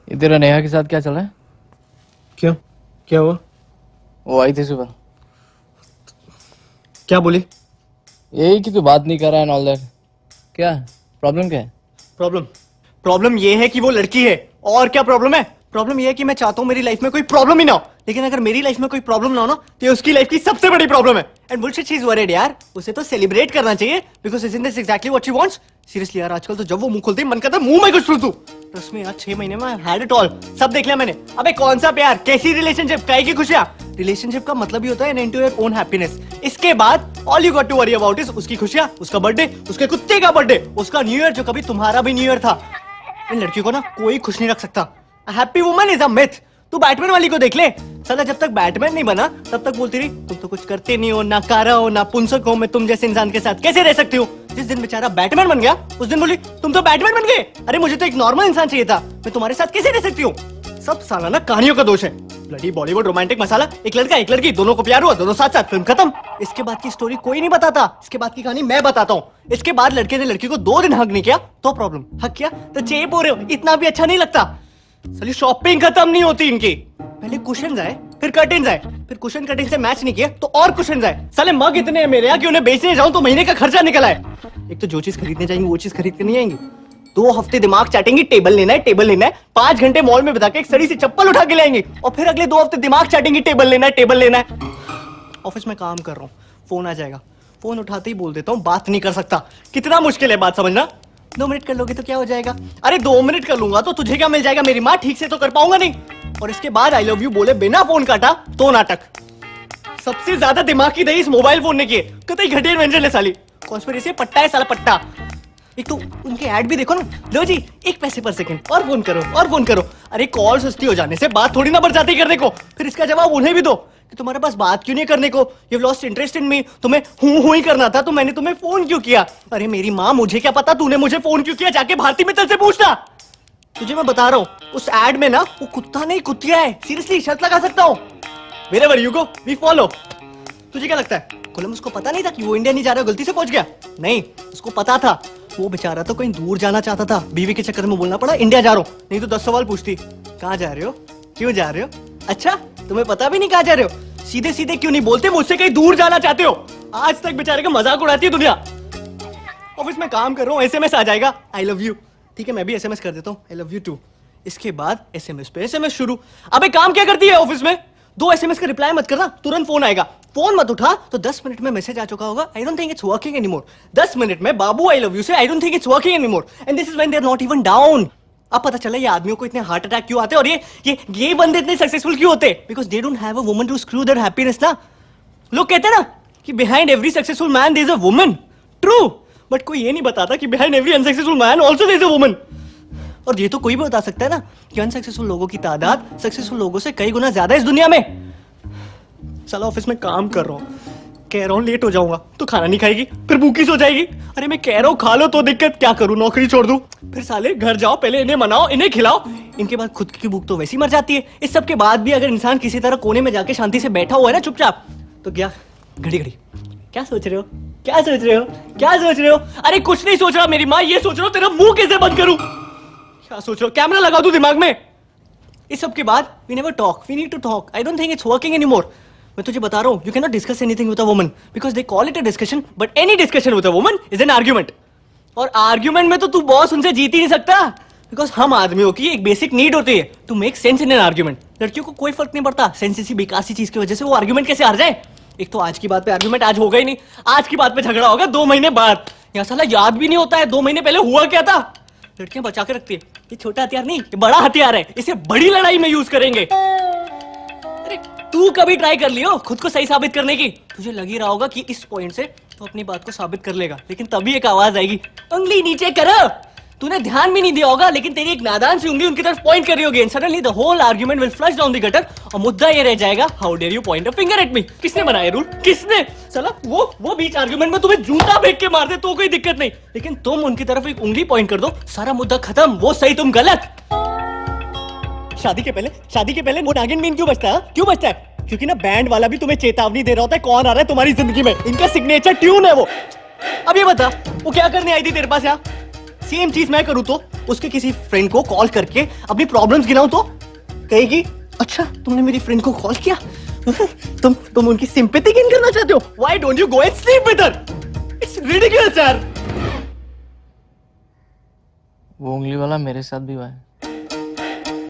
ये तेरा नेहा के साथ क्या चल रहा है? क्यों, क्या हुआ? वो आई थी सुबह। क्या बोली? यही कि तू बात नहीं कर रहा है ऑल दैट। क्या प्रॉब्लम क्या है? प्रॉब्लम ये है कि वो लड़की है। और क्या प्रॉब्लम है? प्रॉब्लम ये है कि मैं चाहता हूँ मेरी लाइफ में कोई प्रॉब्लम ही ना हो, लेकिन अगर मेरी लाइफ में कोई प्रॉब्लम ना हो ना तो ये उसकी लाइफ की सबसे बड़ी प्रॉब्लम है। And bullshit she is worried यार, उसे तो सेलिब्रेट करना चाहिए because isn't this exactly what she wants. Seriously यार, आजकल तो जब वो मुंह खोलती है मन करता है मुंह में कुछ दूं। ट्रस्ट मी यार, 6 महीने में हैड इट ऑल, सब देख लिया मैंने। अबे कौन सा प्यार, कैसी रिलेशनशिप, काहे की खुशियां। रिलेशनशिप का मतलब ही होता है an end to your own happiness. इसके बाद all you got to worry about is उसकी खुशियां, उसका बर्थडे, उसके कुत्ते का बर्थडे, उसका न्यू ईयर जो कभी तुम्हारा भी न्यू ईयर था। इन लड़कियों को ना कोई खुश नहीं रख सकता। Happy woman is a myth. तू बैटमैन वाली को देख ले, साला जब तक बैटमैन नहीं बना तब तक बोलती रही तुम तो कुछ करते नहीं हो, ना कारा हो ना पुंसक हो, मैं तुम जैसे इंसान के साथ कैसे रह सकती हूँ। जिस दिन बेचारा बैटमैन बन गया उस दिन बोली तुम तो बैटमैन बन गए। अरे मुझे तो एक नॉर्मल इंसान चाहिए था, मैं तुम्हारे साथ कैसे रह सकती हूँ। सब साला ना कहानियों का दोष है। ब्लडी बॉलीवुड रोमांटिक मसाला, एक लड़का एक लड़की दोनों को प्यार हुआ, दोनों साथ साथ, फिल्म खत्म। इसके बाद की स्टोरी कोई नहीं बताता, इसके बाद की कहानी मैं बताता हूँ। इसके बाद लड़के ने लड़की को 2 दिन हक नहीं किया तो प्रॉब्लम, हक किया तो चेप हो रहे हो, इतना भी अच्छा नहीं लगता। साली शॉपिंग खत्म नहीं होती इनकी। पहले कुशन आए, फिर कर्टेन्स आए, फिर कुशन कर्टेन से मैच नहीं किया तो और कुशन आए। साले मग इतने हैं मेरे यहाँ कि उन्हें बेचने जाऊं तो महीने का खर्चा निकल आए। एक तो जो चीज खरीदने जाएंगे वो चीज खरीद के नहीं आएंगी। 2 हफ्ते दिमाग चाटेंगी, टेबल लेना है टेबल लेना है, 5 घंटे मॉल में बिता के एक सड़ी सी चप्पल उठा के लाएंगी और फिर अगले 2 हफ्ते दिमाग चाटेंगी, टेबल लेना है टेबल लेना है। ऑफिस में काम कर रहा हूँ, फोन आ जाएगा, फोन उठाते ही बोल देता हूँ बात नहीं कर सकता। कितना मुश्किल है बात समझना। 2 मिनट कर लोगे तो क्या हो जाएगा। अरे 2 मिनट कर लूंगा तो तुझे क्या मिल जाएगा, मेरी माँ ठीक से तो कर पाऊंगा नहीं। और इसके बाद आई लव यू बोले बिना फोन काटा तो नाटक। सबसे ज्यादा दिमाग की दही इस मोबाइल फोन ने किए। कतई घटिया इन्वेंशन है साली, कॉन्स्पिरेसी पट्टा है साला पट्टा। एक तो उनके ऐड भी देखो ना, लो जी 1 पैसे पर सेकंड और फोन करो और फोन करो। अरे कॉल सस्ती हो जाने से बात थोड़ी ना बढ़ जाती करने को। फिर इसका जवाब उन्हें भी दो कि तुम्हारे पास बात क्यों नहीं करने को, यू लॉस्ट इंटरेस्ट इन मी, तुम्हें हूं ही करना था तो मैंने तुम्हें फोन क्यों किया। अरे मेरी माँ, मुझे क्या पता तूने मुझे फोन क्यों किया, जाके भारती मित्तल से पूछना। तुझे मैं बता रहा हूँ उस एड में ना वो कुत्ता नहीं कुतिया है। सीरियसली शर्त लगा सकता हूँ। Wherever you go, we follow। तुझे क्या लगता है कोलंबस को पता नहीं था कि वो इंडिया नहीं जा रहा, गलती से पहुंच गया? नहीं, उसको पता था। वो बेचारा तो कहीं दूर जाना चाहता था, बीवी के चक्कर में बोलना पड़ा इंडिया जा रहा हूँ, नहीं तो 10 सवाल पूछती। कहाँ जा रहे हो, क्यों जा रहे हो, अच्छा तुम्हें पता भी नहीं कहाँ जा रहे हो, सीधे सीधे क्यों नहीं बोलते मुझसे कहीं दूर जाना चाहते हो। आज तक बेचारे का मजाक उड़ाती है दुनिया। ऑफिस में काम कर रहा हूँ, एसएमएस आ जाएगा आई लव यू, ठीक है मैं भी एसएमएस कर देता हूँ आई लव यू टू। इसके बाद एसएमएस पे एसएमएस शुरू। अबे काम क्या करती है ऑफिस में, 2 एसएमएस का रिप्लाई मत करना, तुरंत फोन आएगा, फोन मत उठा तो 10 मिनट में मैसेज आ चुका होगा I don't think it's working anymore. 10 minute में बाबू आई लव यू से I don't think it's working anymore and this is when they are not even down. अब पता चला ये आदमियों को इतने हार्ट अटैक क्यों आते हैं और ये बंदे इतने सक्सेसफुल क्यों होते हैं, because they don't have a woman to screw their happiness ना। लोग कहते हैं ना कि behind every successful man there is a woman, true, but कोई ये नहीं बताता कि behind every unsuccessful man also there is a woman. और ये तो कोई भी बता सकता है ना कि अनसक्सेसफुल लोगों की तादाद सक्सेसफुल लोगों से कई गुना ज्यादा है इस दुनिया में। साला ऑफिस में काम कर रहा हूँ, कह रहा हूँ लेट हो जाऊंगा तो खाना नहीं खाएगी, फिर भूखी सो जाएगी। अरे मैं कह रहा हूँ खा लो तो दिक्कत, क्या करूँ नौकरी छोड़ दूँ। फिर साले घर जाओ, पहले इन्हें मनाओ इन्हें खिलाओ, इनके बाद खुद की भूख तो वैसी मर जाती है। इस सब के बाद भी अगर इंसान किसी तरह कोने में जाके शांति से बैठा हुआ है ना चुपचाप, तो क्या घड़ी घड़ी क्या सोच रहे हो, क्या सोच रहे हो, क्या सोच रहे हो। अरे कुछ नहीं सोच रहा मेरी माँ, ये सोच रहा हूँ तेरा मुंह कैसे बंद करूँ। क्या सोच रहे हो, कैमरा लगा दूं दिमाग में। इस सब के बाद we never talk, we need to talk, I don't think it's working anymore. मैं तुझे बता रहा हूं you can not discuss anything with a woman because they call it a discussion, but any discussion with a woman is an argument. और argument में तो तू boss उनसे जीत ही नहीं सकता, बिकॉज हम आदमियों की एक बेसिक नीड होती है to make sense in an argument. लड़कियों को कोई फर्क नहीं पड़ता सेंस इसी बेकार सी चीज की वजह से वो आर्ग्यूमेंट कैसे हार जाए। एक तो आज की बात पे आर्ग्यूमेंट आज होगा ही नहीं, आज की बात पे झगड़ा होगा 2 महीने बाद। यहाँ साला याद भी नहीं होता है 2 महीने पहले हुआ क्या था। लड़कियां बचा के रखती है, ये छोटा हथियार नहीं ये बड़ा हथियार है, इसे बड़ी लड़ाई में यूज करेंगे। अरे तू कभी ट्राई कर लियो खुद को सही साबित करने की, तुझे लग ही रहा होगा कि इस पॉइंट से तो अपनी बात को साबित कर लेगा, लेकिन तभी एक आवाज आएगी उंगली नीचे करो। तूने ध्यान भी नहीं दिया होगा लेकिन तेरी एक नादान सी उंगली उनकी तरफ पॉइंट कर रही होगी and suddenly the whole argument will flush down the gutter और मुद्दा ये रह जाएगा how dare you point a finger at me. किसने बनाया रूल, किसने। साला वो बीच आर्गुमेंट में तुम्हें जूता फेंक के मार दे तो कोई दिक्कत नहीं, लेकिन तुम उनकी तरफ एक उंगली पॉइंट कर दो सारा मुद्दा खत्म, वो सही तुम गलत। शादी के पहले वो नागिन मीन क्यों बजता है, क्यों बजता है? क्योंकि ना बैंड वाला भी तुम्हें चेतावनी दे रहा होता है कौन आ रहा है तुम्हारी जिंदगी में, इनका सिग्नेचर ट्यून है वो। अब ये बता वो क्या करने आई थी तेरे पास यहाँ, सेम चीज मैं करूँ तो उसके किसी फ्रेंड को कॉल करके अपनी प्रॉब्लम्स गिनाऊं तो कहेगी अच्छा तुमने मेरी फ्रेंड को कॉल किया तुम उनकी सिंपैथी गेन करना चाहते हो why don't you go and sleep with her it's ridiculous यार वो उंगली वाला मेरे साथ भी हुआ है।